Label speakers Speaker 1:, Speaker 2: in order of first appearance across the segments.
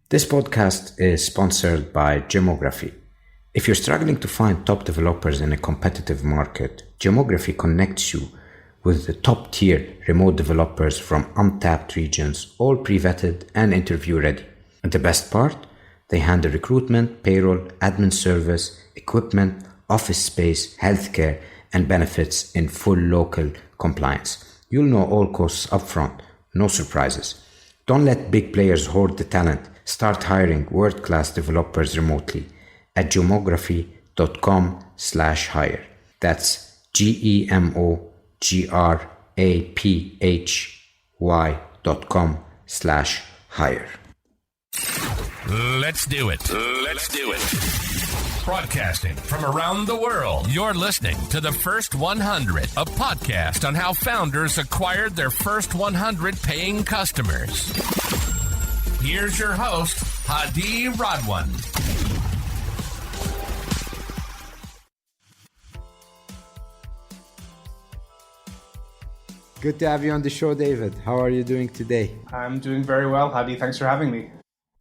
Speaker 1: This podcast is sponsored by Gemography. If you're struggling to find top developers in a competitive market, Gemography connects you with the top tier remote developers from untapped regions, all pre-vetted and interview ready. And the best part? They handle recruitment, payroll, admin service, equipment, office space, healthcare, and benefits in full local compliance. You'll know all costs upfront, no surprises. Don't let big players hoard the talent. Start hiring world-class developers remotely at gemography.com/hire. That's gemography.com/hire.
Speaker 2: Let's do it. Broadcasting from around the world, you're listening to The First 100, a podcast on how founders acquired their first 100 paying customers. Here's your host, Hadi Radwan.
Speaker 1: Good to have you on the show, David. How are you doing today?
Speaker 3: I'm doing very well, Hadi. Thanks for having me.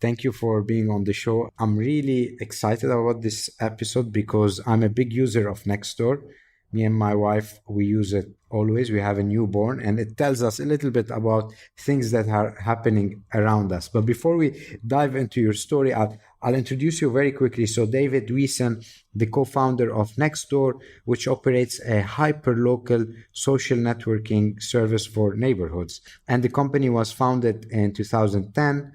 Speaker 1: Thank you for being on the show. I'm really excited about this episode because I'm a big user of Nextdoor. Me and my wife, we use it always. We have a newborn and it tells us a little bit about things that are happening around us. But before we dive into your story, I'll introduce you very quickly. So David Wiesen, the co-founder of Nextdoor, which operates a hyper-local social networking service for neighborhoods. And the company was founded in 2010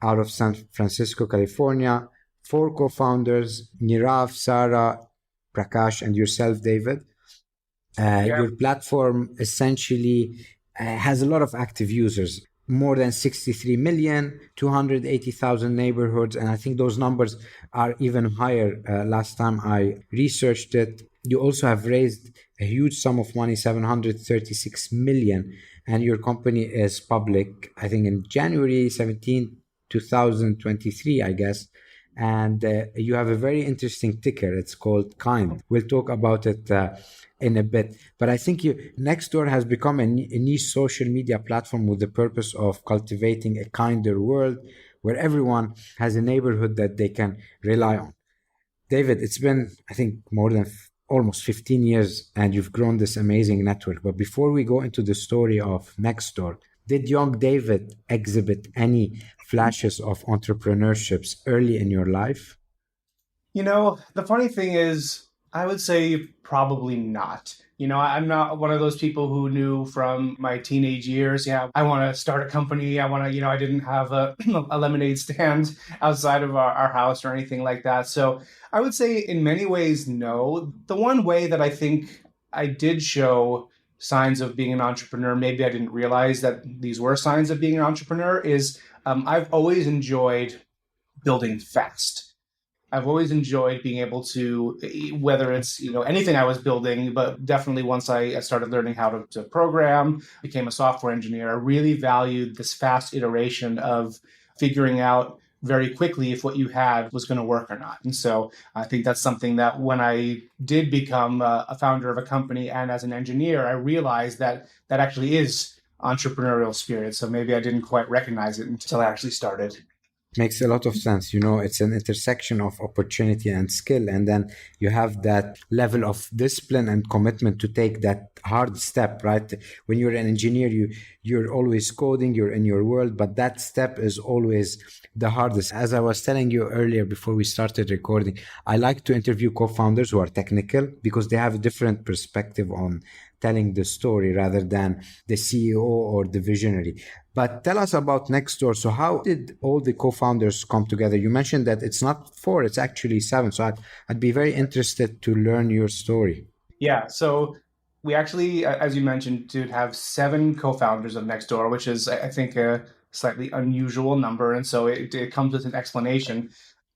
Speaker 1: out of San Francisco, California. 4 co-founders, Nirav, Sarah, Prakash, and yourself, David. Your platform essentially has a lot of active users, more than 63 million, 280,000 neighborhoods, and I think those numbers are even higher last time I researched it. You also have raised a huge sum of money, 736 million, and your company is public, I think in January 17, 2023, I guess. And you have a very interesting ticker. It's called KIND. We'll talk about it in a bit. But I think Nextdoor has become a niche social media platform with the purpose of cultivating a kinder world where everyone has a neighborhood that they can rely on. David, it's been, I think, more than almost 15 years and you've grown this amazing network. But before we go into the story of Nextdoor, did young David exhibit any flashes of entrepreneurships early in your life?
Speaker 3: You know, the funny thing is, I would say probably not. You know, I'm not one of those people who knew from my teenage years, I want to start a company. I didn't have a lemonade stand outside of our house or anything like that. So I would say in many ways, no. The one way that I think I did show signs of being an entrepreneur, maybe I didn't realize that these were signs of being an entrepreneur, is I've always enjoyed building fast. I've always enjoyed being able to, whether it's anything I was building, but definitely once I started learning how to program, became a software engineer, I really valued this fast iteration of figuring out very quickly if what you had was going to work or not. And so I think that's something that when I did become a founder of a company and as an engineer, I realized that actually is entrepreneurial spirit. So maybe I didn't quite recognize it until I actually started.
Speaker 1: Makes a lot of sense. It's an intersection of opportunity and skill. And then you have that level of discipline and commitment to take that hard step, right? When you're an engineer, you're always coding, you're in your world, but that step is always the hardest. As I was telling you earlier before we started recording, I like to interview co-founders who are technical because they have a different perspective on telling the story rather than the CEO or the visionary. But tell us about Nextdoor. So how did all the co-founders come together? You mentioned that it's not 4, it's actually 7. So I'd be very interested to learn your story.
Speaker 3: Yeah, so we actually, as you mentioned, did have 7 co-founders of Nextdoor, which is, I think, a slightly unusual number. And so it comes with an explanation.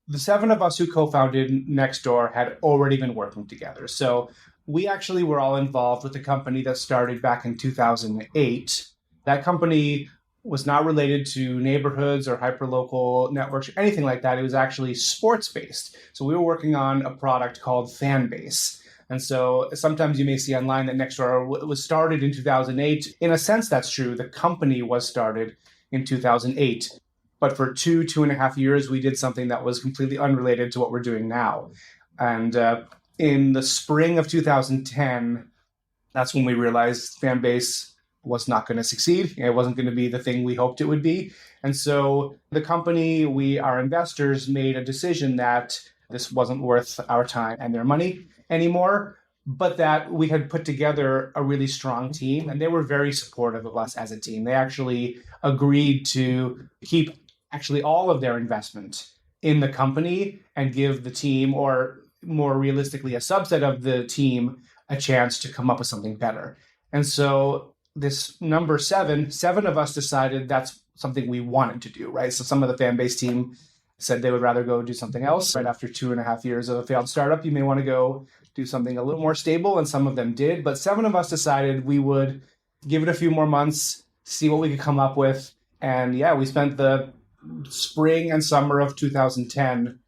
Speaker 3: The 7 of us who co-founded Nextdoor had already been working together. So we actually were all involved with a company that started back in 2008. That company was not related to neighborhoods or hyperlocal networks or anything like that. It was actually sports-based. So we were working on a product called Fanbase. And so sometimes you may see online that Nextdoor was started in 2008. In a sense, that's true. The company was started in 2008. But for 2.5 years, we did something that was completely unrelated to what we're doing now. And in the spring of 2010, that's when we realized Fanbase was not going to succeed. It wasn't going to be the thing we hoped it would be. And so the company, our investors, made a decision that this wasn't worth our time and their money anymore, but that we had put together a really strong team, and they were very supportive of us as a team. They actually agreed to keep actually all of their investment in the company and give the team, or more realistically, a subset of the team, a chance to come up with something better. And so this number seven of us decided that's something we wanted to do, right? So some of the Fanbase team said they would rather go do something else. Right after 2.5 years of a failed startup, you may want to go do something a little more stable, and some of them did. But 7 of us decided we would give it a few more months, see what we could come up with. And yeah, we spent the spring and summer of 2010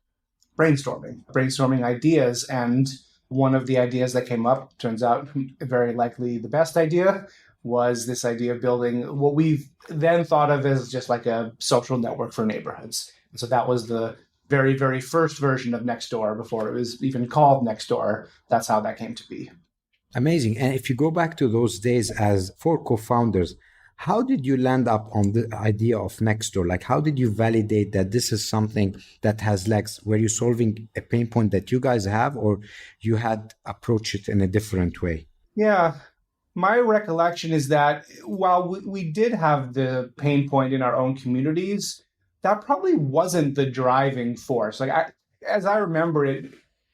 Speaker 3: brainstorming ideas. And one of the ideas that came up, turns out very likely the best idea, was this idea of building what we then thought of as just like a social network for neighborhoods. And so that was the very, very first version of Nextdoor before it was even called Nextdoor. That's how that came to be.
Speaker 1: Amazing. And if you go back to those days as 4 co-founders, how did you land up on the idea of Nextdoor? Like, how did you validate that this is something that has legs? Were you solving a pain point that you guys have, or you had approached it in a different way?
Speaker 3: Yeah. My recollection is that while we did have the pain point in our own communities, that probably wasn't the driving force. Like, as I remember it,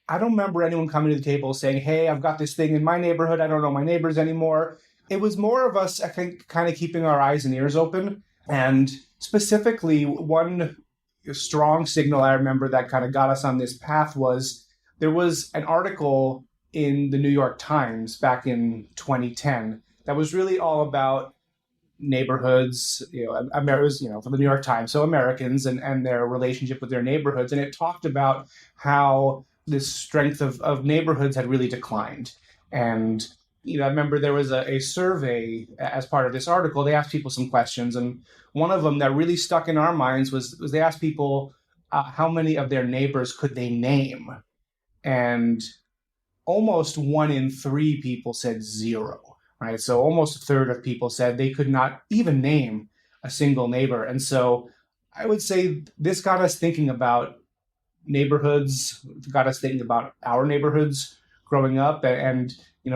Speaker 3: I don't remember anyone coming to the table saying, hey, I've got this thing in my neighborhood. I don't know my neighbors anymore. It was more of us, I think, kind of keeping our eyes and ears open. And specifically, one strong signal I remember that kind of got us on this path was there was an article in the New York Times back in 2010 that was really all about neighborhoods, Americans, from the New York Times, so Americans and their relationship with their neighborhoods. And it talked about how this strength of neighborhoods had really declined. And, I remember there was a survey as part of this article. They asked people some questions. And one of them that really stuck in our minds was they asked people how many of their neighbors could they name? And almost 1 in 3 people said 0. Right. So almost a third of people said they could not even name a single neighbor. And so I would say this got us thinking about neighborhoods, got us thinking about our neighborhoods growing up, and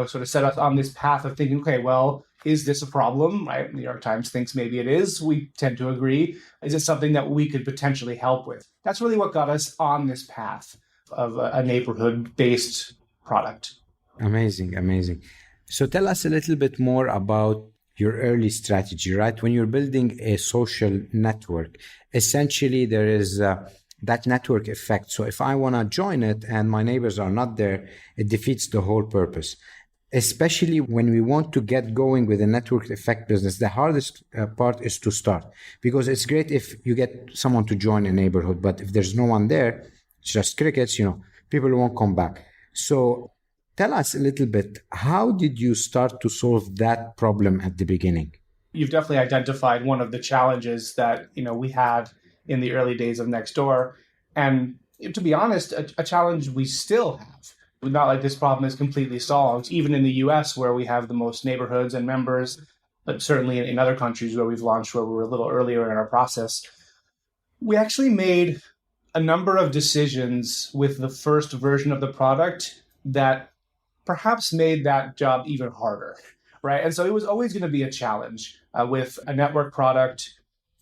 Speaker 3: sort of set us on this path of thinking, okay, well, is this a problem? Right? New York Times thinks maybe it is. We tend to agree. Is it something that we could potentially help with? That's really what got us on this path of a neighborhood-based product.
Speaker 1: Amazing. So tell us a little bit more about your early strategy, right? When you're building a social network, essentially there is that network effect. So if I want to join it and my neighbors are not there, it defeats the whole purpose. Especially when we want to get going with a network effect business, the hardest part is to start, because it's great if you get someone to join a neighborhood, but if there's no one there, it's just crickets, people won't come back. So tell us a little bit, how did you start to solve that problem at the beginning?
Speaker 3: You've definitely identified one of the challenges that, we had in the early days of Nextdoor. And to be honest, a challenge we still have. Not like this problem is completely solved, even in the US, where we have the most neighborhoods and members, but certainly in other countries where we've launched, where we were a little earlier in our process. We actually made a number of decisions with the first version of the product that perhaps made that job even harder, right? And so it was always going to be a challenge with a network product,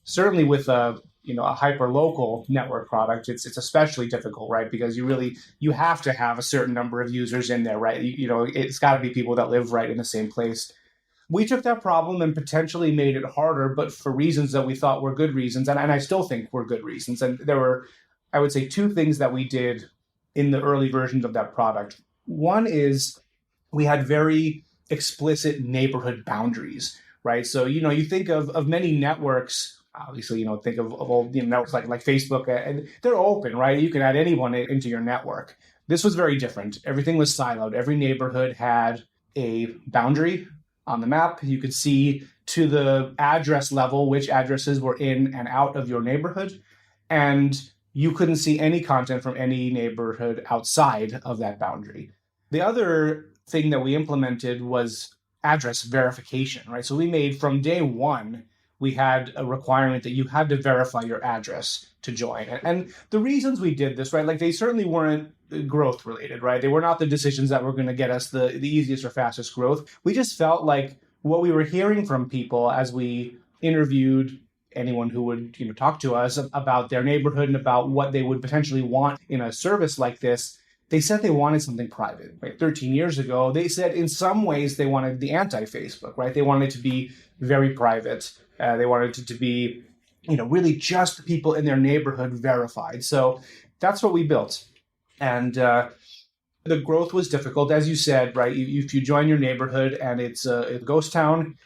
Speaker 3: certainly with a hyper-local network product. It's especially difficult, right? Because you have to have a certain number of users in there, right? It's got to be people that live right in the same place. We took that problem and potentially made it harder, but for reasons that we thought were good reasons, and I still think were good reasons. And there were, I would say, 2 things that we did in the early versions of that product. One is we had very explicit neighborhood boundaries, right? So, you think of many networks. Obviously, think of old networks like Facebook, and they're open, right? You can add anyone into your network. This was very different. Everything was siloed. Every neighborhood had a boundary on the map. You could see to the address level which addresses were in and out of your neighborhood. And you couldn't see any content from any neighborhood outside of that boundary. The other thing that we implemented was address verification, right? So we made from day one, we had a requirement that you had to verify your address to join. And the reasons we did this, right, like they certainly weren't growth related, right? They were not the decisions that were going to get us the easiest or fastest growth. We just felt like what we were hearing from people as we interviewed anyone who would talk to us about their neighborhood and about what they would potentially want in a service like this, they said they wanted something private. Right? 13 years ago, they said in some ways they wanted the anti-Facebook, right? They wanted it to be very private. They wanted it to be, really just the people in their neighborhood verified. So that's what we built. And the growth was difficult, as you said, right? If you join your neighborhood and it's a ghost town,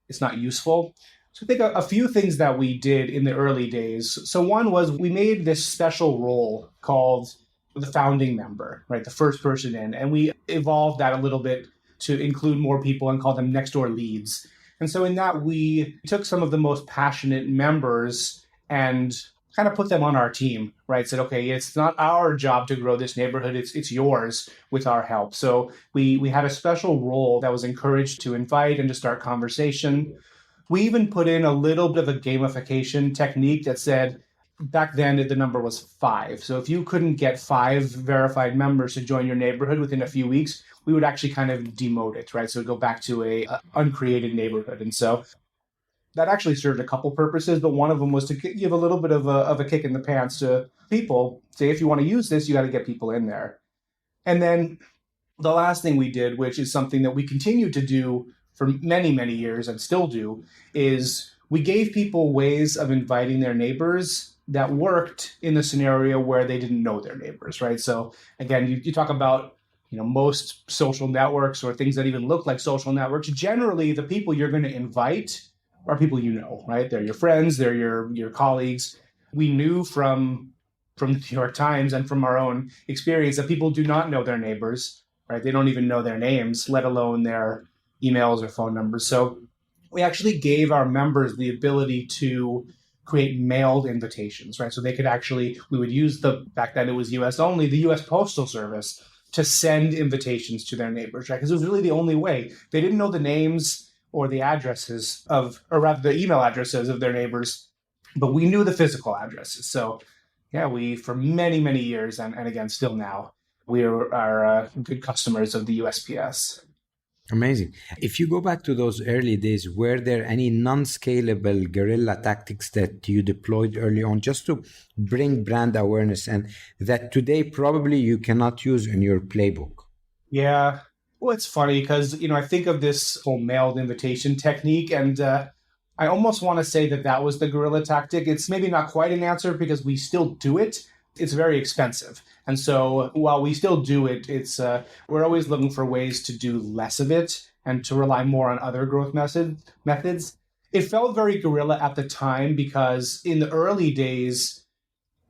Speaker 3: it's not useful. So I think a few things that we did in the early days. So one was we made this special role called the founding member, right? The first person in. And we evolved that a little bit to include more people and call them Nextdoor leads. And so in that, we took some of the most passionate members and kind of put them on our team, right? Said, okay, it's not our job to grow this neighborhood. It's yours with our help. So we had a special role that was encouraged to invite and to start conversation. We even put in a little bit of a gamification technique that said, back then the number was 5. So if you couldn't get 5 verified members to join your neighborhood within a few weeks, we would actually kind of demote it, right? So go back to a uncreated neighborhood. And so that actually served a couple purposes, but one of them was to give a little bit of a kick in the pants to people. Say, if you want to use this, you got to get people in there. And then the last thing we did, which is something that we continue to do for many, many years and still do, is we gave people ways of inviting their neighbors that worked in the scenario where they didn't know their neighbors, right? So again, you talk about most social networks or things that even look like social networks. Generally, the people you're going to invite are people you know, right? They're your friends, they're your colleagues. We knew from the New York Times and from our own experience that people do not know their neighbors, right? They don't even know their names, let alone their emails or phone numbers. So we actually gave our members the ability to create mailed invitations, right? So they could we would use back then it was US only, the US Postal Service to send invitations to their neighbors, right? Because it was really the only way. They didn't know the names or the addresses or rather the email addresses of their neighbors, but we knew the physical addresses. So yeah, we, for many, many years, and again, still now, we are good customers of the USPS.
Speaker 1: Amazing. If you go back to those early days, were there any non-scalable guerrilla tactics that you deployed early on just to bring brand awareness and that today probably you cannot use in your playbook?
Speaker 3: Yeah. Well, it's funny because, I think of this whole mailed invitation technique, and I almost want to say that was the guerrilla tactic. It's maybe not quite an answer because we still do it. It's very expensive. And so while we still do it, it's we're always looking for ways to do less of it and to rely more on other growth methods. It felt very guerrilla at the time because in the early days,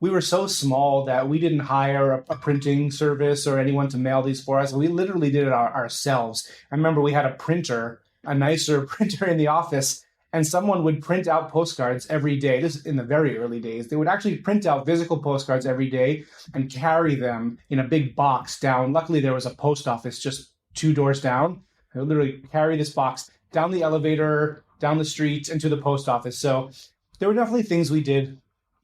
Speaker 3: we were so small that we didn't hire a printing service or anyone to mail these for us. We literally did it ourselves. I remember we had a printer, a nicer printer in the office, and someone would print out postcards every day. This is in the very early days. They would actually print out physical postcards every day and carry them in a big box down. Luckily, there was a post office just 2 doors down. They would literally carry this box down the elevator, down the street, and to the post office. So there were definitely things we did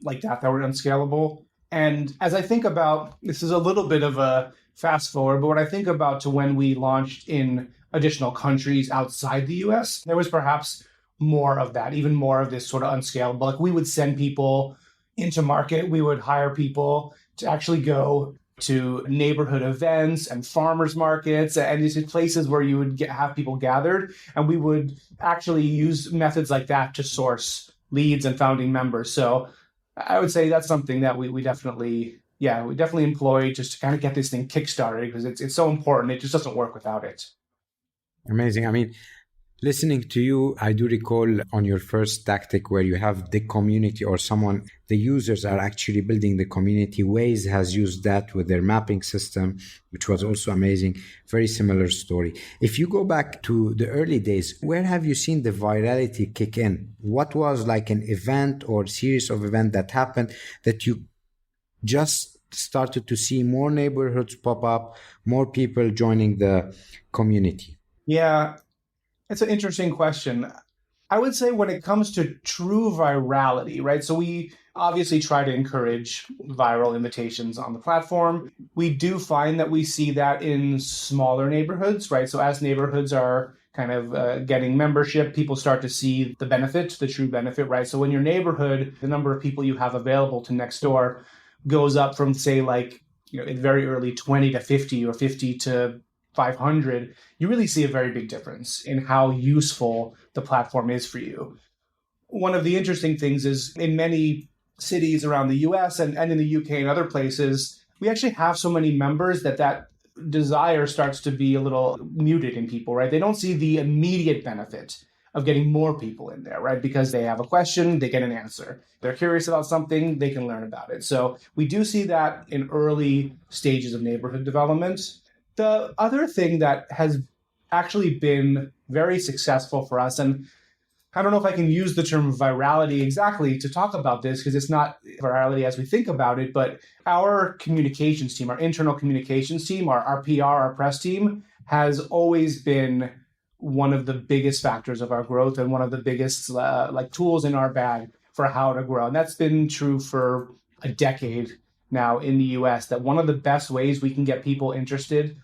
Speaker 3: like that were unscalable. And as I think about, this is a little bit of a fast forward, but when I think about to when we launched in additional countries outside the US, there was perhaps more of that, even more of this sort of unscalable. Like we would send people into market, we would hire people to actually go to neighborhood events and farmers markets and these places where you would have people gathered. And we would actually use methods like that to source leads and founding members. So I would say that's something that we definitely employ just to kind of get this thing kickstarted because it's so important. It just doesn't work without it.
Speaker 1: Amazing. I mean, Listening to you, I do recall on your first tactic where you have the community or someone, the users are actually building the community. Waze has used that with their mapping system, which was also amazing. Very similar story. If you go back to the early days, where have you seen the virality kick in? What was like an event or series of events that happened that you just started to see more neighborhoods pop up, more people joining the community?
Speaker 3: Yeah, it's an interesting question. I would say when it comes to true virality, right? So we obviously try to encourage viral invitations on the platform. We do find that we see that in smaller neighborhoods, right? So as neighborhoods are kind of getting membership, people start to see the benefit, the true benefit, right? So in your neighborhood, the number of people you have available to Nextdoor goes up from, say, like, in very early 20 to 50 or 50 to 500, you really see a very big difference in how useful the platform is for you. One of the interesting things is in many cities around the US and in the UK and other places, we actually have so many members that desire starts to be a little muted in people, right? They don't see the immediate benefit of getting more people in there, right? Because they have a question, they get an answer. They're curious about something, they can learn about it. So we do see that in early stages of neighborhood development. The other thing that has actually been very successful for us, and I don't know if I can use the term virality exactly to talk about this because it's not virality as we think about it, but our communications team, our internal communications team, our PR, our press team has always been one of the biggest factors of our growth and one of the biggest tools in our bag for how to grow. And that's been true for a decade now in the US, that one of the best ways we can get people interested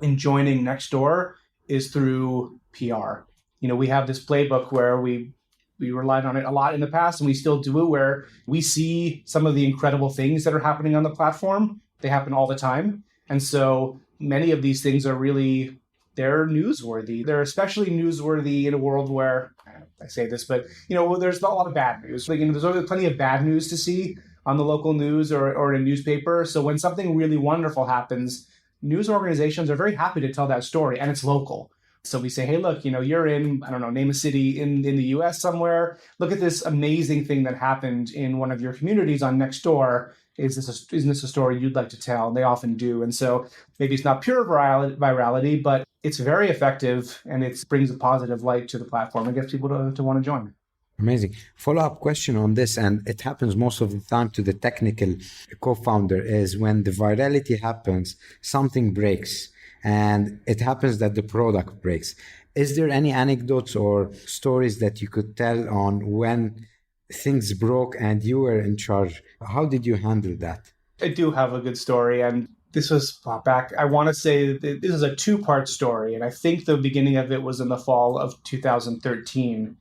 Speaker 3: in joining Nextdoor is through PR. We have this playbook where we relied on it a lot in the past, and we still do it, where we see some of the incredible things that are happening on the platform. They happen all the time. And so many of these things are really, they're newsworthy. They're especially newsworthy in a world where, I say this, but there's a lot of bad news. There's always plenty of bad news to see on the local news or in a newspaper. So when something really wonderful happens, news organizations are very happy to tell that story, and it's local. So we say, hey, look, you're in, I don't know, name a city in the US somewhere. Look at this amazing thing that happened in one of your communities on Nextdoor. Isn't this a story you'd like to tell? And they often do. And so maybe it's not pure virality, but it's very effective, and it brings a positive light to the platform and gets people to want to join.
Speaker 1: Amazing. Follow-up question on this, and it happens most of the time to the technical co-founder, is when the virality happens, something breaks, and it happens that the product breaks. Is there any anecdotes or stories that you could tell on when things broke and you were in charge? How did you handle that?
Speaker 3: I do have a good story, and this was back, I want to say that this is a two-part story, and I think the beginning of it was in the fall of 2013.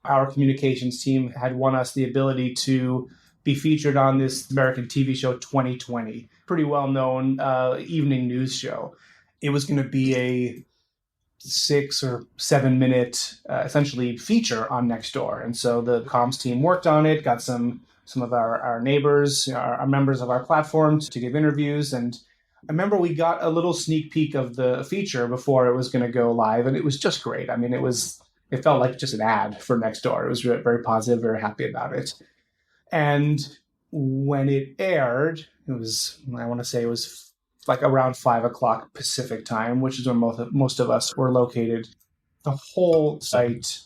Speaker 3: Our communications team had won us the ability to be featured on this American TV show 2020, pretty well-known evening news show. It was going to be a 6 or 7 minute essentially feature on Nextdoor. And so the comms team worked on it, got some of our neighbors, our members of our platform to give interviews. And I remember we got a little sneak peek of the feature before it was going to go live, and it was just great. I mean, it felt like just an ad for Nextdoor. It was very positive, very happy about it. And when it aired, I want to say it was like around 5 o'clock Pacific time, which is where most of us were located. The whole site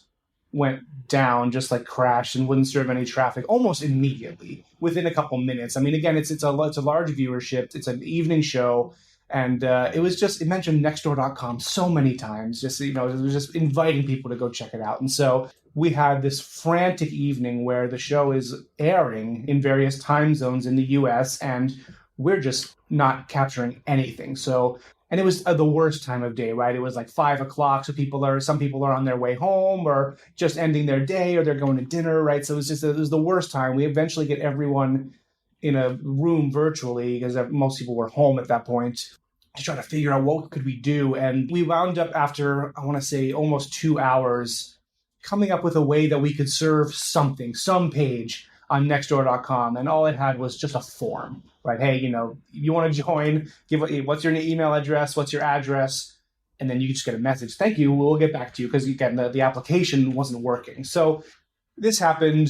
Speaker 3: went down, just like crashed, and wouldn't serve any traffic almost immediately within a couple minutes. I mean, again, it's a large viewership. It's an evening show. And it mentioned Nextdoor.com so many times, it was just inviting people to go check it out. And so we had this frantic evening where the show is airing in various time zones in the US, and we're just not capturing anything. And it was the worst time of day, right? It was like 5 o'clock. So some people are on their way home or just ending their day, or they're going to dinner, right? So it was the worst time. We eventually get everyone in a room virtually, because most people were home at that point, to try to figure out what could we do. And we wound up, after, I want to say, almost 2 hours, coming up with a way that we could serve some page on Nextdoor.com. And all it had was just a form, right? Hey, you want to join, what's your email address, what's your address? And then you just get a message, thank you, we'll get back to you, because again, the application wasn't working. So this happened,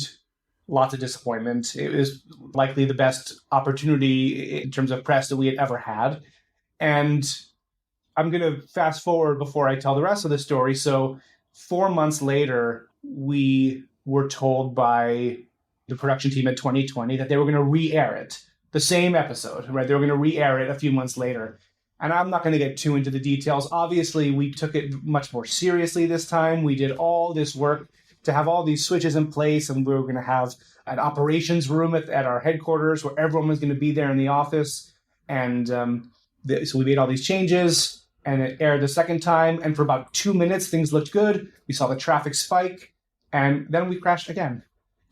Speaker 3: lots of disappointment. It was likely the best opportunity in terms of press that we had ever had. And I'm going to fast forward before I tell the rest of the story. So 4 months later, we were told by the production team at 2020 that they were going to re-air it, the same episode, right? They were going to re-air it a few months later. And I'm not going to get too into the details. Obviously, we took it much more seriously this time. We did all this work to have all these switches in place, and we were going to have an operations room at our headquarters where everyone was going to be there in the office. And so we made all these changes, and it aired the second time. And for about 2 minutes, things looked good. We saw the traffic spike, and then we crashed again.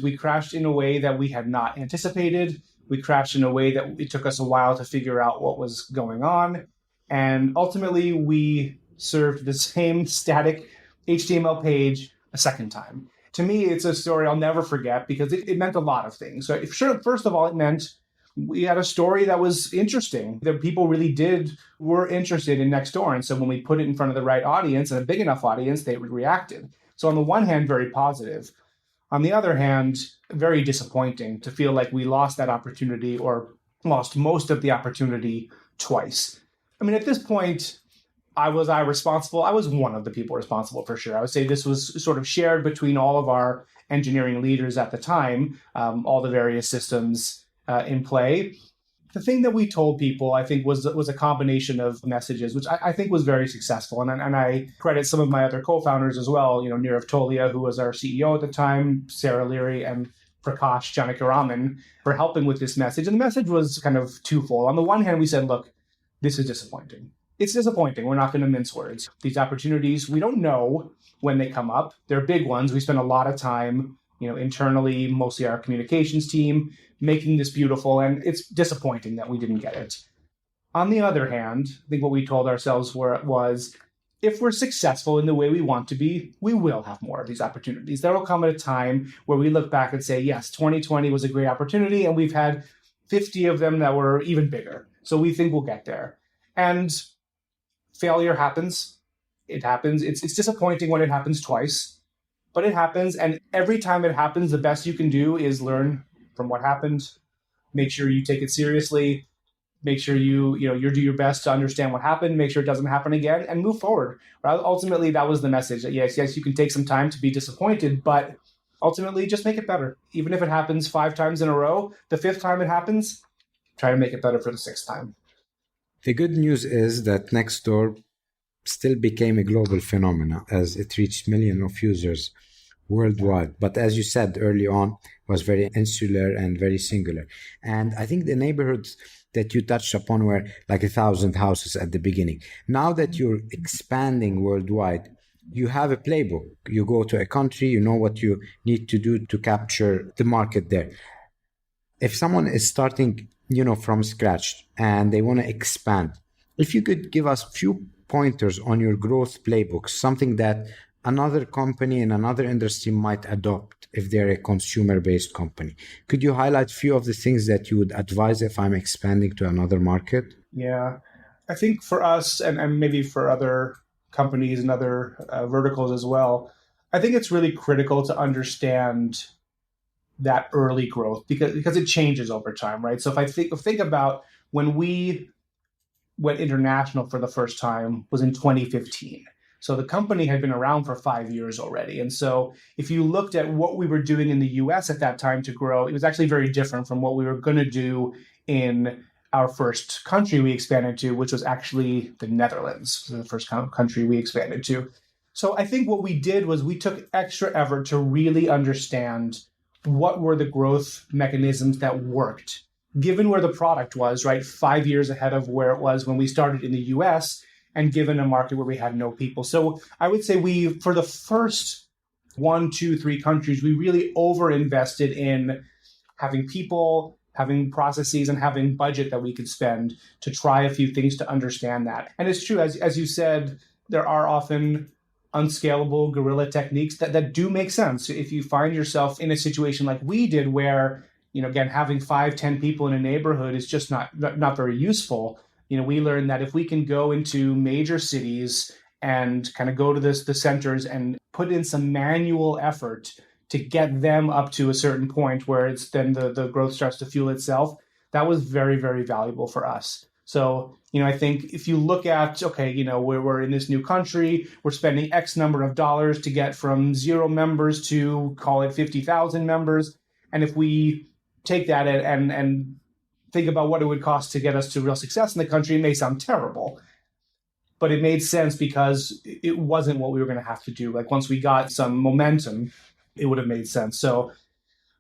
Speaker 3: We crashed in a way that we had not anticipated. We crashed in a way that it took us a while to figure out what was going on. And ultimately, we served the same static HTML page a second time. To me, it's a story I'll never forget because it meant a lot of things. So first of all, it meant we had a story that was interesting, that people really were interested in Nextdoor. And so when we put it in front of the right audience and a big enough audience, they reacted. So on the one hand, very positive. On the other hand, very disappointing to feel like we lost that opportunity or lost most of the opportunity twice. I mean, at this point, was I responsible? I was one of the people responsible for sure. I would say this was sort of shared between all of our engineering leaders at the time, all the various systems in play. The thing that we told people, I think, was a combination of messages, which I think was very successful. And I credit some of my other co-founders as well, Nirav Tolia, who was our CEO at the time, Sarah Leary, and Prakash Janakiraman for helping with this message. And the message was kind of twofold. On the one hand, we said, look, this is disappointing. It's disappointing. We're not going to mince words. These opportunities, we don't know when they come up. They're big ones. We spend a lot of time, internally, mostly our communications team, making this beautiful. And it's disappointing that we didn't get it. On the other hand, I think what we told ourselves was, if we're successful in the way we want to be, we will have more of these opportunities. There will come at a time where we look back and say, yes, 2020 was a great opportunity, and we've had 50 of them that were even bigger. So we think we'll get there. And failure happens. It happens. It's disappointing when it happens twice, but it happens. And every time it happens, the best you can do is learn from what happened. Make sure you take it seriously. Make sure you do your best to understand what happened. Make sure it doesn't happen again, and move forward. Right? Ultimately, that was the message. That yes, you can take some time to be disappointed, but ultimately, just make it better. Even if it happens 5 times in a row, the 5th time it happens, try to make it better for the 6th time.
Speaker 1: The good news is that Nextdoor still became a global phenomenon as it reached millions of users worldwide. But as you said early on, it was very insular and very singular. And I think the neighborhoods that you touched upon were like 1,000 houses at the beginning. Now that you're expanding worldwide, you have a playbook. You go to a country, you know what you need to do to capture the market there. If someone is starting from scratch and they want to expand, if you could give us a few pointers on your growth playbook, something that another company in another industry might adopt if they're a consumer-based company. Could you highlight a few of the things that you would advise if I'm expanding to another market?
Speaker 3: Yeah, I think for us and maybe for other companies and other verticals as well, I think it's really critical to understand that early growth because it changes over time, right? So if I think about when we went international for the first time was in 2015. So the company had been around for 5 years already. And so if you looked at what we were doing in the US at that time to grow, it was actually very different from what we were going to do in our first country we expanded to, which was actually the Netherlands, the first country we expanded to. So I think what we did was we took extra effort to really understand what were the growth mechanisms that worked, given where the product was, right, 5 years ahead of where it was when we started in the US, and given a market where we had no people. So I would say for the first 1, 2, 3 countries, we really over-invested in having people, having processes, and having budget that we could spend to try a few things to understand that. And it's true, as you said, there are often unscalable guerrilla techniques that do make sense. If you find yourself in a situation like we did where, again, having 5, 10 people in a neighborhood is just not very useful. We learned that if we can go into major cities and kind of go to the centers and put in some manual effort to get them up to a certain point where it's then the growth starts to fuel itself. That was very, very valuable for us. So, I think if you look at, okay, we're in this new country, we're spending X number of dollars to get from 0 members to call it 50,000 members. And if we take that and think about what it would cost to get us to real success in the country, it may sound terrible. But it made sense because it wasn't what we were going to have to do. Like once we got some momentum, it would have made sense. So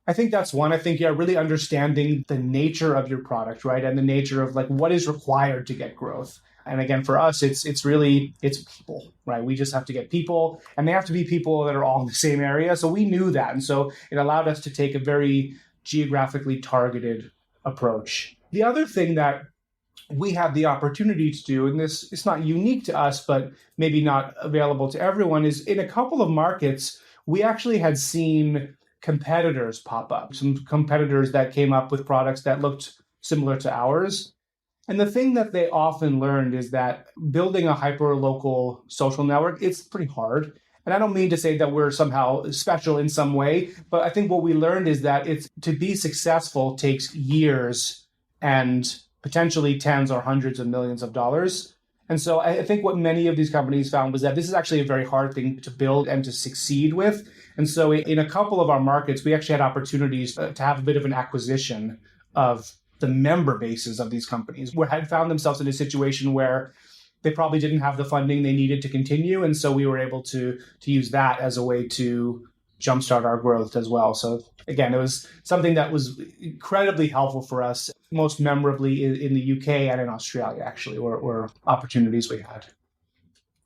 Speaker 3: I think that's one. I think, really understanding the nature of your product, right? And the nature of like what is required to get growth. And again, for us, it's people, right? We just have to get people, and they have to be people that are all in the same area. So we knew that. And so it allowed us to take a very geographically targeted approach. The other thing that we have the opportunity to do, and this it's not unique to us, but maybe not available to everyone, is in a couple of markets, we actually had seen competitors pop up, some competitors that came up with products that looked similar to ours. And the thing that they often learned is that building a hyper-local social network, it's pretty hard. And I don't mean to say that we're somehow special in some way, but I think what we learned is that it's to be successful takes years and potentially tens or hundreds of millions of dollars. And so I think what many of these companies found was that this is actually a very hard thing to build and to succeed with. And so in a couple of our markets, we actually had opportunities to have a bit of an acquisition of the member bases of these companies, who had found themselves in a situation where they probably didn't have the funding they needed to continue. And so we were able to use that as a way to jumpstart our growth as well. So again, it was something that was incredibly helpful for us, most memorably in the UK and in Australia, actually, were opportunities we had.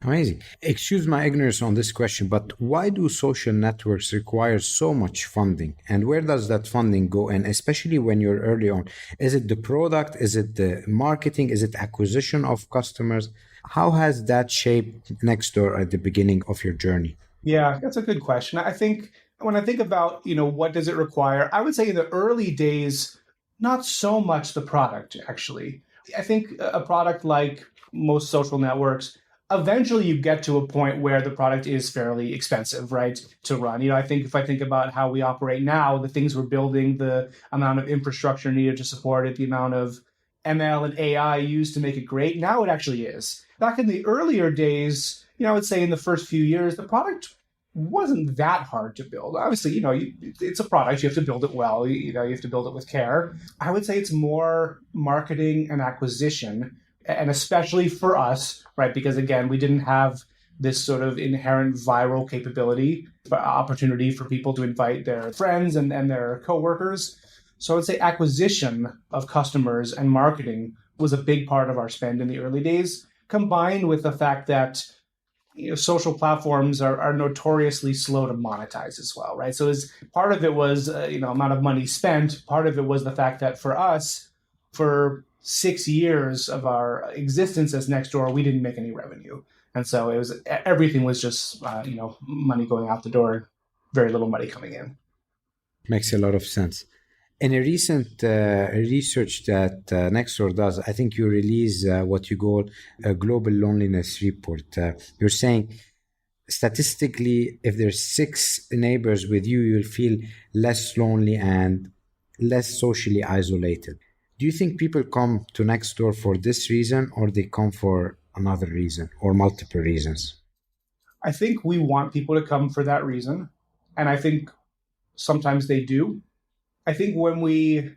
Speaker 1: Amazing. Excuse my ignorance on this question, but why do social networks require so much funding? And where does that funding go? And especially when you're early on, is it the product? Is it the marketing? Is it acquisition of customers? How has that shaped Nextdoor at the beginning of your journey?
Speaker 3: Yeah, that's a good question. I think when I think about, what does it require? I would say in the early days, not so much the product, actually. I think a product like most social networks, eventually you get to a point where the product is fairly expensive, right, to run. I think if I think about how we operate now, the things we're building, the amount of infrastructure needed to support it, the amount of ML and AI used to make it great, now it actually is. Back in the earlier days, I would say in the first few years, the product wasn't that hard to build. Obviously, it's a product. You have to build it well. You have to build it with care. I would say it's more marketing and acquisition, and especially for us, right? Because again, we didn't have this sort of inherent viral capability, opportunity for people to invite their friends and their coworkers. So I would say acquisition of customers and marketing was a big part of our spend in the early days, combined with the fact that social platforms are notoriously slow to monetize as well, right? So part of it was, amount of money spent. Part of it was the fact that for us, for 6 years of our existence as Nextdoor, we didn't make any revenue. And so everything was just, money going out the door, very little money coming in.
Speaker 1: Makes a lot of sense. In a recent research that Nextdoor does, I think you release what you call a global loneliness report. You're saying statistically, if there's 6 neighbors with you, you'll feel less lonely and less socially isolated. Do you think people come to Nextdoor for this reason, or they come for another reason, or multiple reasons?
Speaker 3: I think we want people to come for that reason. And I think sometimes they do. I think when we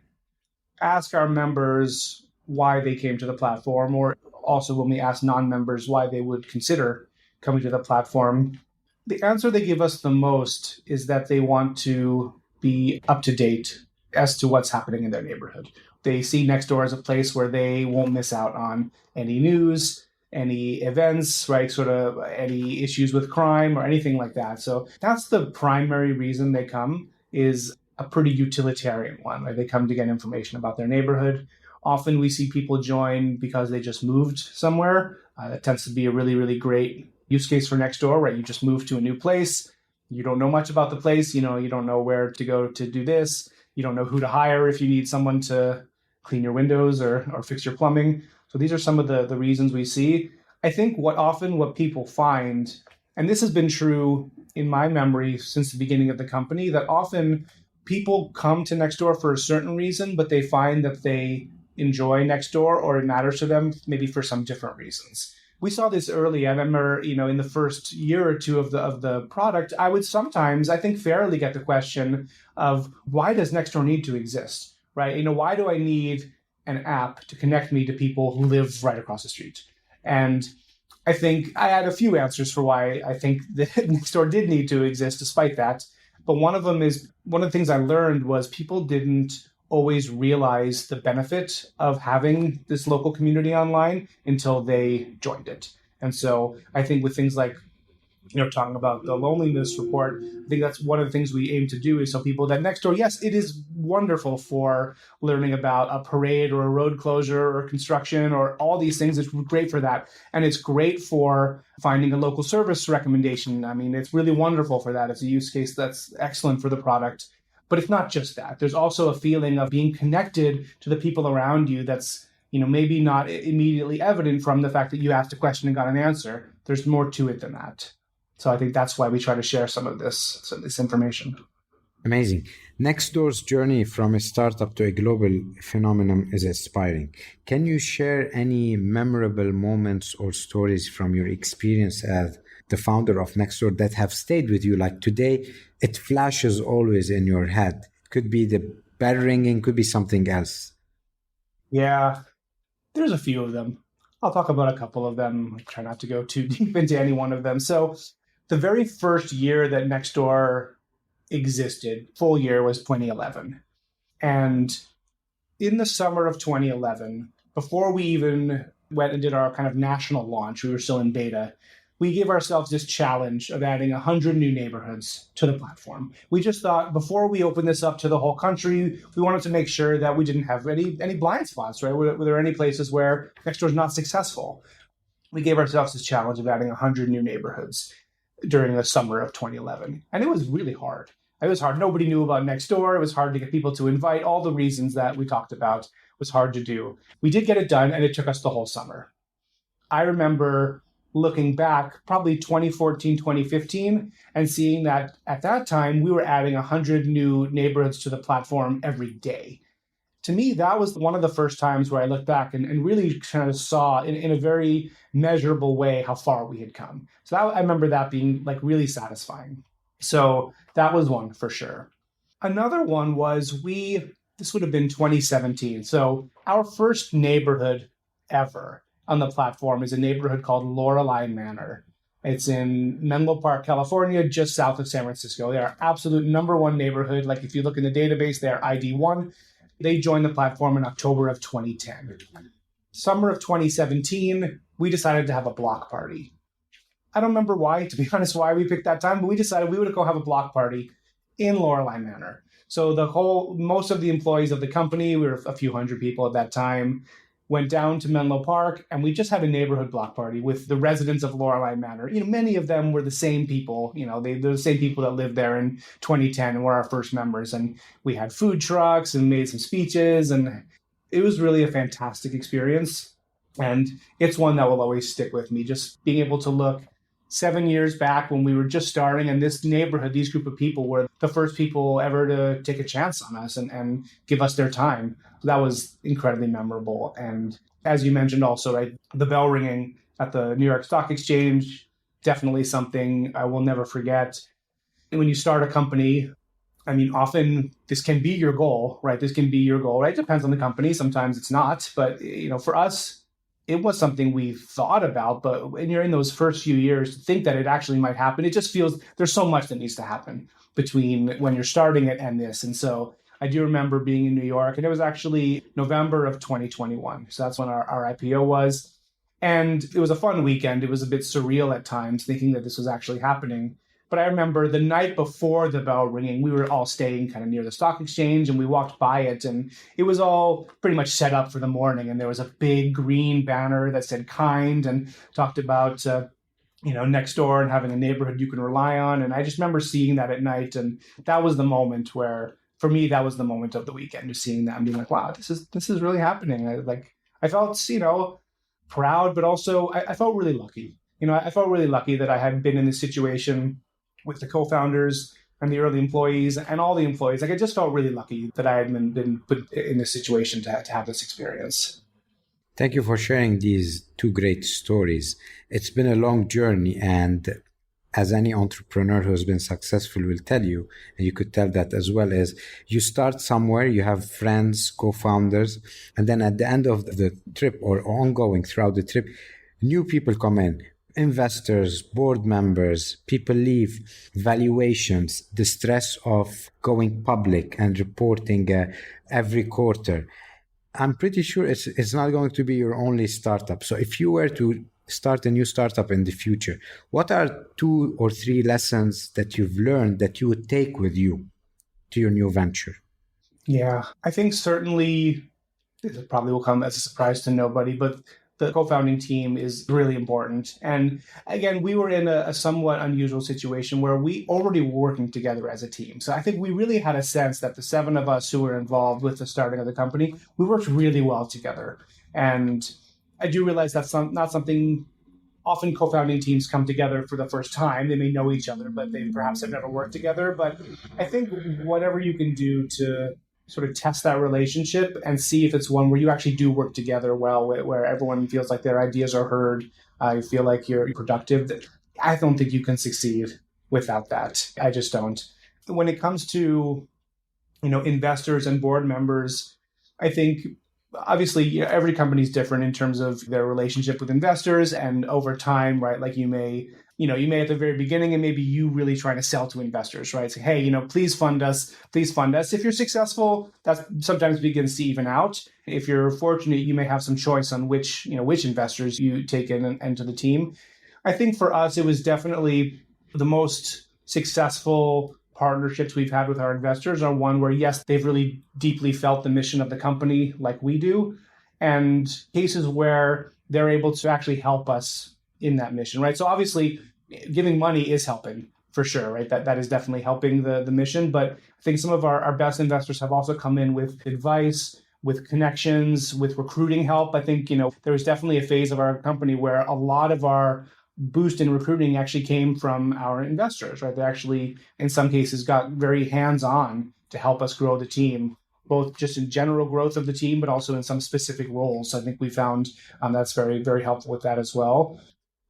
Speaker 3: ask our members why they came to the platform, or also when we ask non-members why they would consider coming to the platform, the answer they give us the most is that they want to be up to date as to what's happening in their neighborhood. They see Nextdoor as a place where they won't miss out on any news, any events, right? Sort of any issues with crime or anything like that. So that's the primary reason they come, is a pretty utilitarian one, right? They come to get information about their neighborhood. Often we see people join because they just moved somewhere. That tends to be a really, really great use case for Nextdoor, right? You just moved to a new place. You don't know much about the place. You don't know where to go to do this. You don't know who to hire if you need someone to clean your windows or fix your plumbing. So these are some of the reasons we see. I think what people find, and this has been true in my memory since the beginning of the company, that often people come to Nextdoor for a certain reason, but they find that they enjoy Nextdoor or it matters to them maybe for some different reasons. We saw this early. I remember, in the first year or two of the product, I would sometimes, I think, fairly get the question of why does Nextdoor need to exist, right? Why do I need an app to connect me to people who live right across the street? And I think I had a few answers for why I think that Nextdoor did need to exist despite that. But one of the things I learned was people didn't always realize the benefit of having this local community online until they joined it. And so I think with things like talking about the loneliness report, I think that's one of the things we aim to do is show people that Nextdoor, yes, it is wonderful for learning about a parade or a road closure or construction or all these things. It's great for that. And it's great for finding a local service recommendation. I mean, it's really wonderful for that. It's a use case that's excellent for the product. But it's not just that. There's also a feeling of being connected to the people around you that's maybe not immediately evident from the fact that you asked a question and got an answer. There's more to it than that. So I think that's why we try to share some of this information.
Speaker 1: Amazing. Nextdoor's journey from a startup to a global phenomenon is inspiring. Can you share any memorable moments or stories from your experience as the founder of Nextdoor that have stayed with you? Like today, it flashes always in your head. It could be the bell ringing, could be something else.
Speaker 3: Yeah, there's a few of them. I'll talk about a couple of them. I try not to go too deep into any one of them. So the very first year that Nextdoor existed, full year, was 2011. And in the summer of 2011, before we even went and did our kind of national launch, we were still in beta, we gave ourselves this challenge of adding 100 new neighborhoods to the platform. We just thought before we open this up to the whole country, we wanted to make sure that we didn't have any blind spots, right? Were there any places where Nextdoor is not successful? We gave ourselves this challenge of adding 100 new neighborhoods during the summer of 2011. And it was really hard. It was hard. Nobody knew about Nextdoor. It was hard to get people to invite. All the reasons that we talked about was hard to do. We did get it done, and it took us the whole summer. I remember looking back, probably 2014, 2015, and seeing that at that time, we were adding 100 new neighborhoods to the platform every day. To me, that was one of the first times where I looked back and really kind of saw in a very measurable way how far we had come. So I remember that being like really satisfying. So that was one for sure. Another one was this would have been 2017. So our first neighborhood ever on the platform is a neighborhood called Lorelei Manor. It's in Menlo Park, California, just south of San Francisco. They are absolute number one neighborhood. Like if you look in the database, they are ID 1. They joined the platform in October of 2010. Summer of 2017, we decided to have a block party. I don't remember why, to be honest, why we picked that time, but we decided we would go have a block party in Lorelei Manor. So most of the employees of the company, we were a few hundred people at that time, went down to Menlo Park, and we just had a neighborhood block party with the residents of Lorelei Manor. Many of them were the same people. They're the same people that lived there in 2010 and were our first members. And we had food trucks and made some speeches, and it was really a fantastic experience. And it's one that will always stick with me, just being able to look 7 years back when we were just starting, and this neighborhood, these group of people were the first people ever to take a chance on us and give us their time. So that was incredibly memorable. And as you mentioned also, right, the bell ringing at the New York Stock Exchange, definitely something I will never forget. And when you start a company, I mean, often this can be your goal, right? This can be your goal, right? It depends on the company. Sometimes it's not. But, for us, it was something we thought about. But when you're in those first few years, to think that it actually might happen, it just feels there's so much that needs to happen between when you're starting it and this. And so I do remember being in New York, and it was actually November of 2021. So that's when our IPO was. And it was a fun weekend. It was a bit surreal at times, thinking that this was actually happening. But I remember the night before the bell ringing, we were all staying kind of near the stock exchange, and we walked by it, and it was all pretty much set up for the morning. And there was a big green banner that said kind and talked about, Nextdoor and having a neighborhood you can rely on. And I just remember seeing that at night. And that was the moment where, for me, that was the moment of the weekend, just seeing that and being like, wow, this is really happening. I felt, proud, but also I felt really lucky. I felt really lucky that I had been in this situation with the co-founders and the early employees and all the employees. Like I just felt really lucky that I had been put in this situation to have this experience.
Speaker 1: Thank you for sharing these two great stories. It's been a long journey, and as any entrepreneur who has been successful will tell you, and you could tell that as well, is you start somewhere, you have friends, co-founders, and then at the end of the trip or ongoing throughout the trip, new people come in. Investors, board members, people leave, valuations, the stress of going public and reporting every quarter. I'm pretty sure it's not going to be your only startup. So if you were to start a new startup in the future, what are 2 or 3 lessons that you've learned that you would take with you to your new venture?
Speaker 3: Yeah, I think certainly it probably will come as a surprise to nobody, but the co-founding team is really important. And again, we were in a somewhat unusual situation where we already were working together as a team. So I think we really had a sense that the 7 of us who were involved with the starting of the company, we worked really well together. And I do realize that's not something. Often co-founding teams come together for the first time. They may know each other, but they perhaps have never worked together. But I think whatever you can do to sort of test that relationship and see if it's one where you actually do work together well, where everyone feels like their ideas are heard, you feel like you're productive. I don't think you can succeed without that. I just don't. When it comes to, investors and board members, I think obviously every company is different in terms of their relationship with investors, and over time, right? Like you may at the very beginning, and maybe you really trying to sell to investors, right? Say, hey, please fund us. If you're successful, that sometimes begins to even out. If you're fortunate, you may have some choice on which investors you take in into the team. I think for us, it was definitely the most successful partnerships we've had with our investors are one where, yes, they've really deeply felt the mission of the company like we do, and cases where they're able to actually help us in that mission, right? So obviously giving money is helping for sure, right? That is definitely helping the mission. But I think some of our best investors have also come in with advice, with connections, with recruiting help. I think, there was definitely a phase of our company where a lot of our boost in recruiting actually came from our investors, right? They actually, in some cases, got very hands-on to help us grow the team, both just in general growth of the team, but also in some specific roles. I think we found that's very, very helpful with that as well.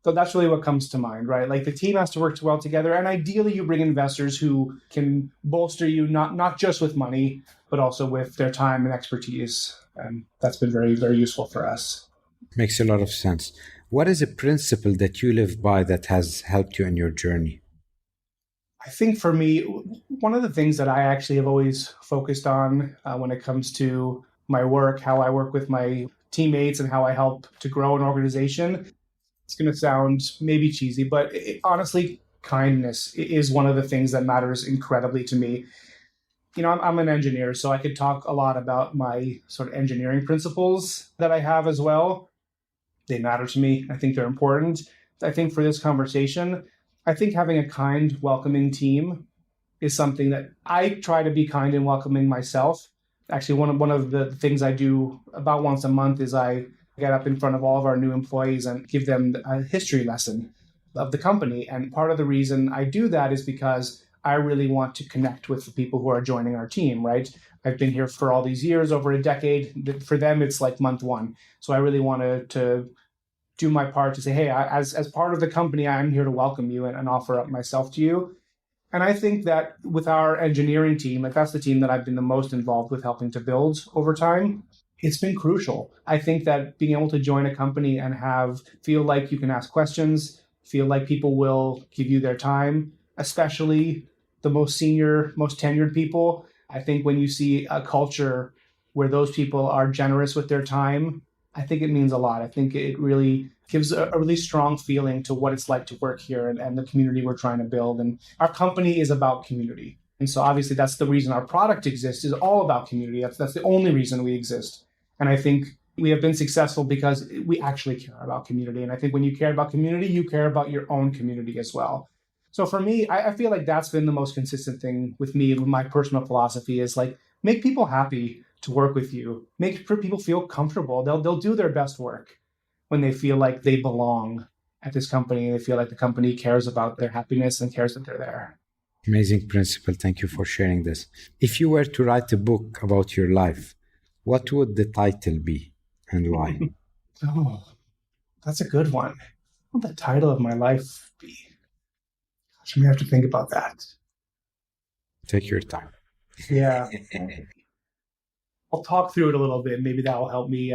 Speaker 3: So that's really what comes to mind, right? Like the team has to work well together. And ideally, you bring investors who can bolster you, not just with money, but also with their time and expertise. And that's been very, very useful for us.
Speaker 1: Makes a lot of sense. What is a principle that you live by that has helped you in your journey?
Speaker 3: I think for me, one of the things that I actually have always focused on when it comes to my work, how I work with my teammates and how I help to grow an organization, it's going to sound maybe cheesy, but honestly, kindness is one of the things that matters incredibly to me. I'm an engineer, so I could talk a lot about my sort of engineering principles that I have as well. They matter to me. I think they're important. I think for this conversation, I think having a kind, welcoming team is something that I try to be kind and welcoming myself. Actually, one of the things I do about once a month is I get up in front of all of our new employees and give them a history lesson of the company. And part of the reason I do that is because I really want to connect with the people who are joining our team, right? I've been here for all these years, over a decade. For them, it's like month 1. So I really want to do my part to say, hey, as part of the company, I'm here to welcome you and offer up myself to you. And I think that with our engineering team, like that's the team that I've been the most involved with helping to build over time, it's been crucial. I think that being able to join a company and feel like you can ask questions, feel like people will give you their time, especially the most senior, most tenured people. I think when you see a culture where those people are generous with their time, I think it means a lot. I think it really gives a really strong feeling to what it's like to work here and the community we're trying to build. And our company is about community. And so obviously that's the reason our product exists, is all about community. That's the only reason we exist. And I think we have been successful because we actually care about community. And I think when you care about community, you care about your own community as well. So for me, I feel like that's been the most consistent thing with me. My personal philosophy is like, make people happy to work with you. Make people feel comfortable. They'll do their best work. when they feel like they belong at this company. They feel like the company cares about their happiness and cares that they're there.
Speaker 1: Amazing principle. Thank you for sharing this. If you were to write a book about your life, what would the title be and why?
Speaker 3: Oh, that's a good one. What would the title of my life be? Gosh, I'm going to have to think about that.
Speaker 1: Take your time.
Speaker 3: Yeah. I'll talk through it a little bit. Maybe that will help me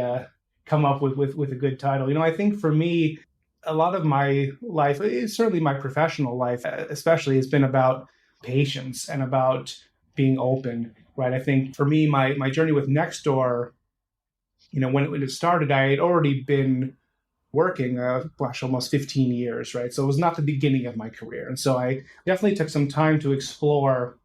Speaker 3: come up with a good title. I think for me, a lot of my life, certainly my professional life, especially, has been about patience and about being open, right? I think for me, my journey with Nextdoor, when it started, I had already been working, almost 15 years, right? So it was not the beginning of my career. And so I definitely took some time to explore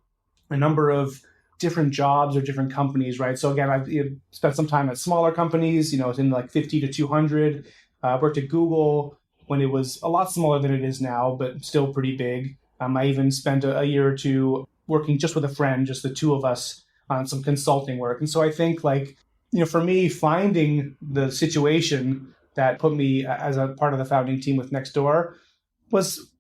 Speaker 3: a number of different jobs or different companies, right? So again, I've spent some time at smaller companies, in like 50 to 200. Worked at Google when it was a lot smaller than it is now, but still pretty big. I even spent a year or two working just with a friend, just the two of us, on some consulting work. And so I think for me, finding the situation that put me as a part of the founding team with Nextdoor was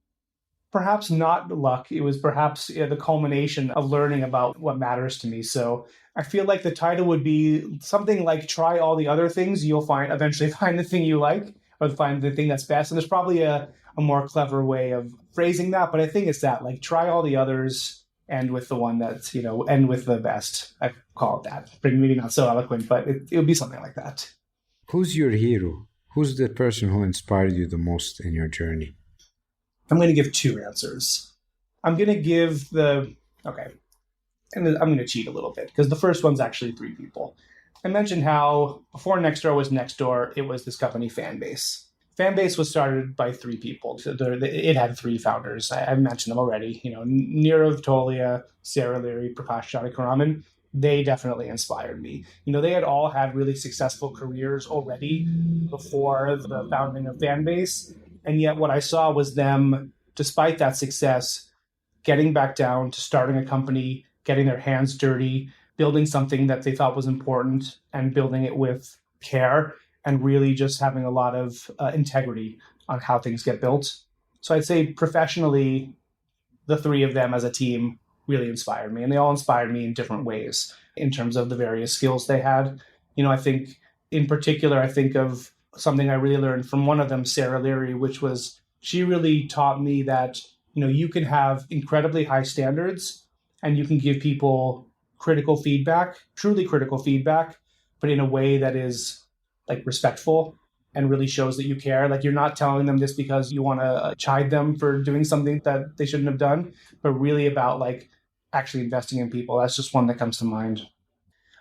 Speaker 3: perhaps not luck. It was perhaps the culmination of learning about what matters to me. So I feel like the title would be something like "Try all the other things. You'll eventually find the thing you like, or find the thing that's best." And there's probably a more clever way of phrasing that, but I think it's that, like, try all the others, end with the one that's, end with the best. I call it that. Maybe not so eloquent, but it would be something like that.
Speaker 1: Who's your hero? Who's the person who inspired you the most in your journey?
Speaker 3: I'm going to give two answers. I'm going to give and I'm going to cheat a little bit, because the first one's actually three people. I mentioned how before Nextdoor was Nextdoor, it was this company, Fanbase. Fanbase was started by three people. So it had three founders. I mentioned them already. Nirav Tolia, Sarah Leary, Prakash Jadikaraman. They definitely inspired me. They had all had really successful careers already before the founding of Fanbase. And yet what I saw was them, despite that success, getting back down to starting a company, getting their hands dirty, building something that they thought was important, and building it with care, and really just having a lot of integrity on how things get built. So I'd say professionally, the three of them as a team really inspired me. And they all inspired me in different ways in terms of the various skills they had. I think in particular, I think of something I really learned from one of them, Sarah Leary, which was, she really taught me that, you can have incredibly high standards and you can give people critical feedback, truly critical feedback, but in a way that is like respectful and really shows that you care. Like, you're not telling them this because you want to chide them for doing something that they shouldn't have done, but really about like actually investing in people. That's just one that comes to mind.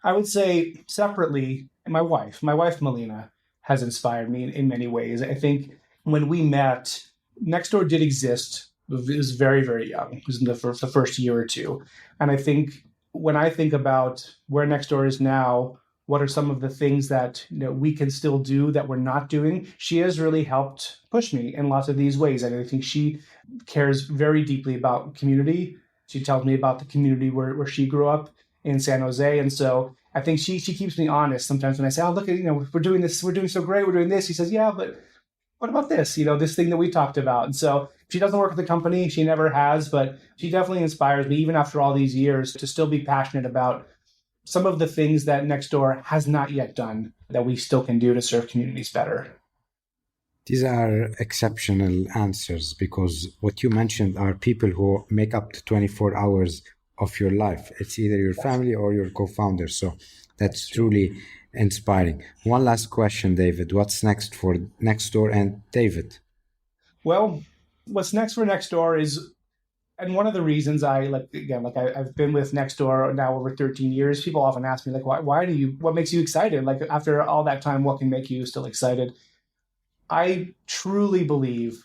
Speaker 3: I would say separately, my wife, Melina, has inspired me in many ways. I think when we met, Nextdoor did exist. It was very, very young. It was in the first year or two. And I think when I think about where Nextdoor is now, what are some of the things that we can still do that we're not doing? She has really helped push me in lots of these ways. And I think she cares very deeply about community. She tells me about the community where she grew up in San Jose. And so I think she keeps me honest sometimes when I say, "Oh, look at, we're doing this, we're doing so great, we're doing this." She says, "Yeah, but what about this? This thing that we talked about." And so she doesn't work with the company. She never has, but she definitely inspires me, even after all these years, to still be passionate about some of the things that Nextdoor has not yet done that we still can do to serve communities better.
Speaker 1: These are exceptional answers, because what you mentioned are people who make up to 24 hours of your life. It's either your family or your co-founder. So that's truly inspiring. One last question, David. What's next for Nextdoor and David?
Speaker 3: Well, what's next for Nextdoor is, and one of the reasons I've been with Nextdoor now over 13 years. People often ask me, like, what makes you excited? Like, after all that time, what can make you still excited? I truly believe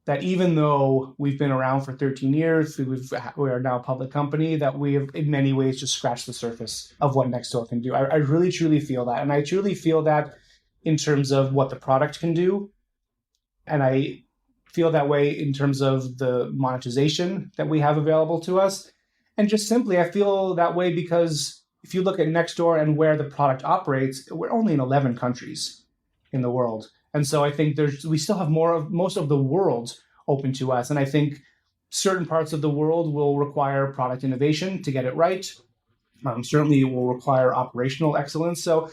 Speaker 3: that even though we've been around for 13 years, we are now a public company, that we have in many ways just scratched the surface of what Nextdoor can do. I really, truly feel that. And I truly feel that in terms of what the product can do. And I feel that way in terms of the monetization that we have available to us. And just simply, I feel that way because if you look at Nextdoor and where the product operates, we're only in 11 countries in the world. And so I think we still have most of the world open to us. And I think certain parts of the world will require product innovation to get it right. Certainly it will require operational excellence. So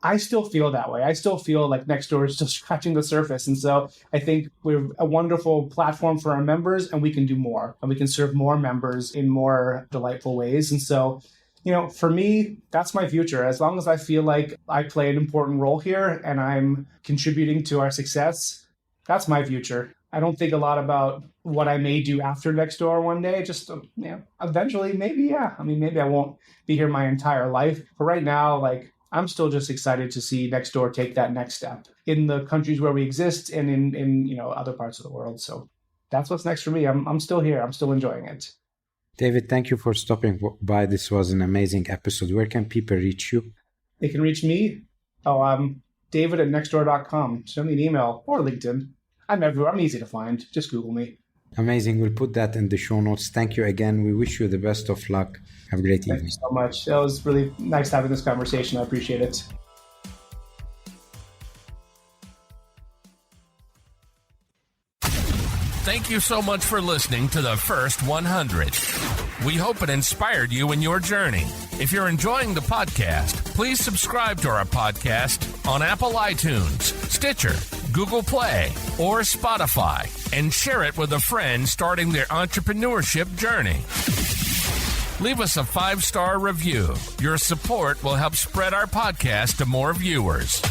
Speaker 3: I still feel that way. I still feel like Nextdoor is still scratching the surface. And so I think we're a wonderful platform for our members, and we can do more, and we can serve more members in more delightful ways. And so, for me, that's my future. As long as I feel like I play an important role here and I'm contributing to our success, that's my future. I don't think a lot about what I may do after Nextdoor one day. Just, eventually, maybe, yeah. Maybe I won't be here my entire life. But right now, I'm still just excited to see Nextdoor take that next step in the countries where we exist and in other parts of the world. So that's what's next for me. I'm still here. I'm still enjoying it.
Speaker 1: David, thank you for stopping by. This was an amazing episode. Where can people reach you?
Speaker 3: They can reach me. I'm David at Nextdoor.com. Send me an email or LinkedIn. I'm everywhere. I'm easy to find. Just Google me.
Speaker 1: Amazing. We'll put that in the show notes. Thank you again. We wish you the best of luck. Have a great evening.
Speaker 3: Thank you so much. It was really nice having this conversation. I appreciate it.
Speaker 2: Thank you so much for listening to the First 100. We hope it inspired you in your journey. If you're enjoying the podcast, please subscribe to our podcast on Apple iTunes, Stitcher, Google Play, or Spotify, and share it with a friend starting their entrepreneurship journey. Leave us a 5-star review. Your support will help spread our podcast to more viewers.